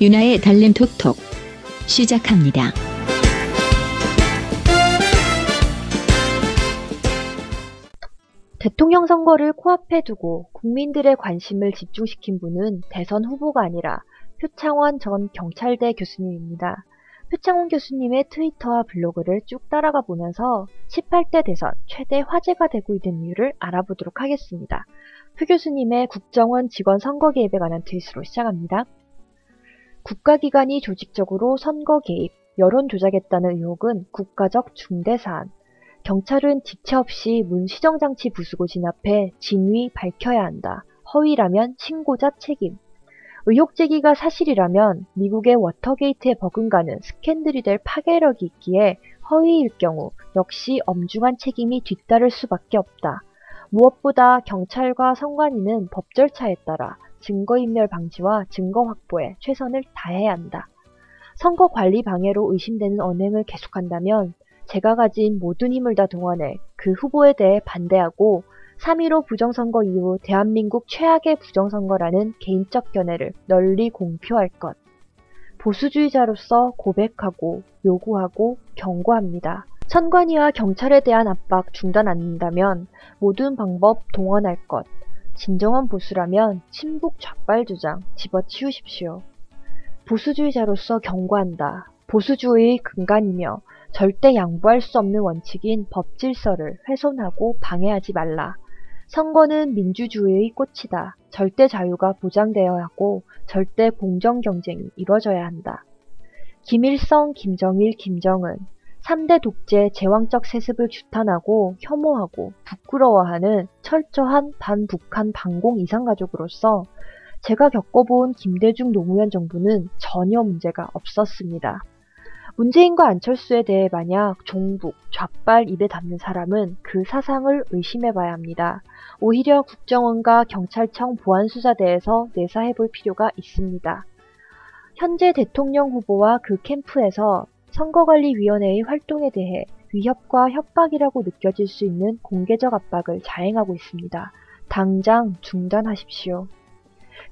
유나의 달림 톡톡 시작합니다. 대통령 선거를 코앞에 두고 국민들의 관심을 집중시킨 분은 대선 후보가 아니라 표창원 전 경찰대 교수님입니다. 표창원 교수님의 트위터와 블로그를 쭉 따라가 보면서 18대 대선 최대 화제가 되고 있는 이유를 알아보도록 하겠습니다. 표 교수님의 국정원 직원 선거 개입에 관한 트윗으로 시작합니다. 국가기관이 조직적으로 선거 개입, 여론 조작했다는 의혹은 국가적 중대 사안. 경찰은 지체 없이 문 시정장치 부수고 진압해 진위 밝혀야 한다. 허위라면 신고자 책임. 의혹 제기가 사실이라면 미국의 워터게이트에 버금가는 스캔들이 될 파괴력이 있기에 허위일 경우 역시 엄중한 책임이 뒤따를 수밖에 없다. 무엇보다 경찰과 선관위는 법 절차에 따라 증거인멸 방지와 증거 확보에 최선을 다해야 한다. 선거 관리 방해로 의심되는 언행을 계속한다면 제가 가진 모든 힘을 다 동원해 그 후보에 대해 반대하고 3.15 부정선거 이후 대한민국 최악의 부정선거라는 개인적 견해를 널리 공표할 것. 보수주의자로서 고백하고 요구하고 경고합니다. 선관위와 경찰에 대한 압박 중단 않는다면 모든 방법 동원할 것. 진정한 보수라면 친북 좌빨 주장 집어치우십시오. 보수주의자로서 경고한다. 보수주의의 근간이며 절대 양보할 수 없는 원칙인 법 질서를 훼손하고 방해하지 말라. 선거는 민주주의의 꽃이다. 절대 자유가 보장되어야 하고 절대 공정 경쟁이 이뤄져야 한다. 김일성, 김정일, 김정은 3대 독재 제왕적 세습을 규탄하고 혐오하고 부끄러워하는 철저한 반북한 반공 이상가족으로서 제가 겪어본 김대중 노무현 정부는 전혀 문제가 없었습니다. 문재인과 안철수에 대해 만약 종북, 좌빨 입에 담는 사람은 그 사상을 의심해봐야 합니다. 오히려 국정원과 경찰청 보안수사대에서 내사해볼 필요가 있습니다. 현재 대통령 후보와 그 캠프에서 선거관리위원회의 활동에 대해 위협과 협박이라고 느껴질 수 있는 공개적 압박을 자행하고 있습니다. 당장 중단하십시오.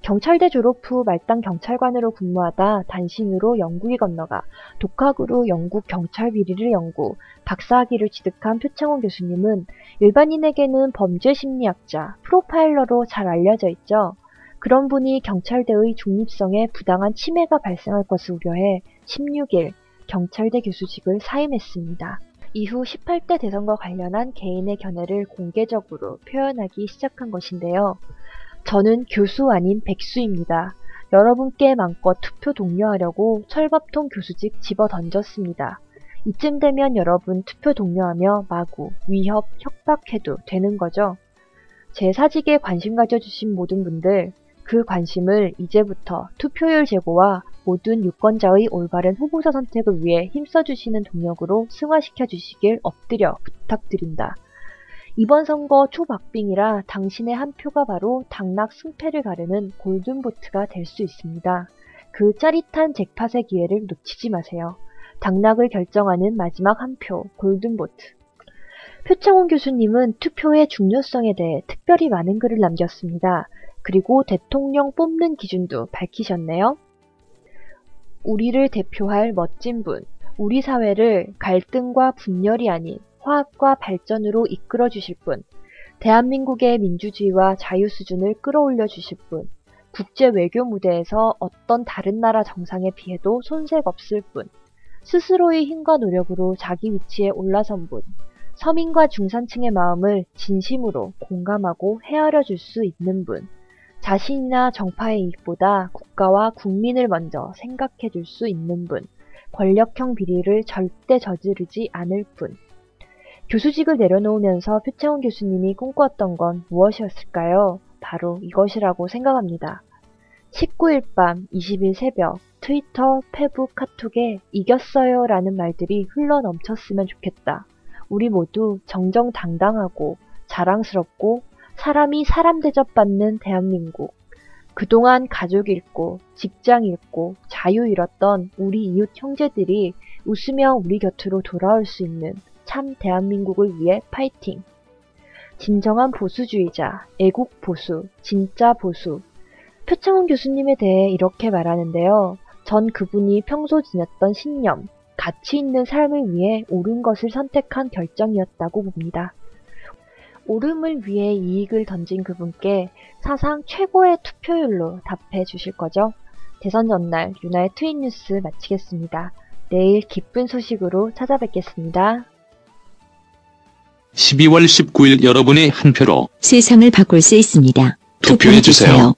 경찰대 졸업 후 말단 경찰관으로 근무하다 단신으로 영국에 건너가 독학으로 영국 경찰 비리를 연구, 박사학위를 취득한 표창원 교수님은 일반인에게는 범죄 심리학자, 프로파일러로 잘 알려져 있죠. 그런 분이 경찰대의 중립성에 부당한 침해가 발생할 것을 우려해 16일 경찰대 교수직을 사임했습니다. 이후 18대 대선과 관련한 개인의 견해를 공개적으로 표현하기 시작한 것인데요. 저는 교수 아닌 백수입니다. 여러분께 마음껏 투표 독려하려고 철밥통 교수직 집어 던졌습니다. 이쯤 되면 여러분 투표 독려하며 마구 위협, 협박해도 되는 거죠? 제 사직에 관심 가져주신 모든 분들, 그 관심을 이제부터 투표율 제고와 모든 유권자의 올바른 후보자 선택을 위해 힘써주시는 동력으로 승화시켜 주시길 엎드려 부탁드린다. 이번 선거 초박빙이라 당신의 한 표가 바로 당락 승패를 가르는 골든보트가 될 수 있습니다. 그 짜릿한 잭팟의 기회를 놓치지 마세요. 당락을 결정하는 마지막 한 표, 골든보트. 표창원 교수님은 투표의 중요성에 대해 특별히 많은 글을 남겼습니다. 그리고 대통령 뽑는 기준도 밝히셨네요. 우리를 대표할 멋진 분, 우리 사회를 갈등과 분열이 아닌 화합과 발전으로 이끌어 주실 분, 대한민국의 민주주의와 자유 수준을 끌어올려 주실 분, 국제 외교 무대에서 어떤 다른 나라 정상에 비해도 손색 없을 분, 스스로의 힘과 노력으로 자기 위치에 올라선 분, 서민과 중산층의 마음을 진심으로 공감하고 헤아려 줄 수 있는 분, 자신이나 정파의 이익보다 국가와 국민을 먼저 생각해 줄 수 있는 분, 권력형 비리를 절대 저지르지 않을 분. 교수직을 내려놓으면서 표창원 교수님이 꿈꿨던 건 무엇이었을까요? 바로 이것이라고 생각합니다. 19일 밤 20일 새벽 트위터, 페북, 카톡에 이겼어요 라는 말들이 흘러넘쳤으면 좋겠다. 우리 모두 정정당당하고 자랑스럽고 사람이 사람 대접받는 대한민국. 그동안 가족 잃고 직장 잃고 자유 잃었던 우리 이웃 형제들이 웃으며 우리 곁으로 돌아올 수 있는 참 대한민국을 위해 파이팅! 진정한 보수주의자, 애국 보수, 진짜 보수. 표창원 교수님에 대해 이렇게 말하는데요. 전 그분이 평소 지녔던 신념, 가치 있는 삶을 위해 옳은 것을 선택한 결정이었다고 봅니다. 옳음을 위해 이익을 던진 그분께 사상 최고의 투표율로 답해 주실 거죠? 대선 전날 유나의 트윗 뉴스 마치겠습니다. 내일 기쁜 소식으로 찾아뵙겠습니다. 12월 19일 여러분의 한 표로 세상을 바꿀 수 있습니다. 투표해주세요.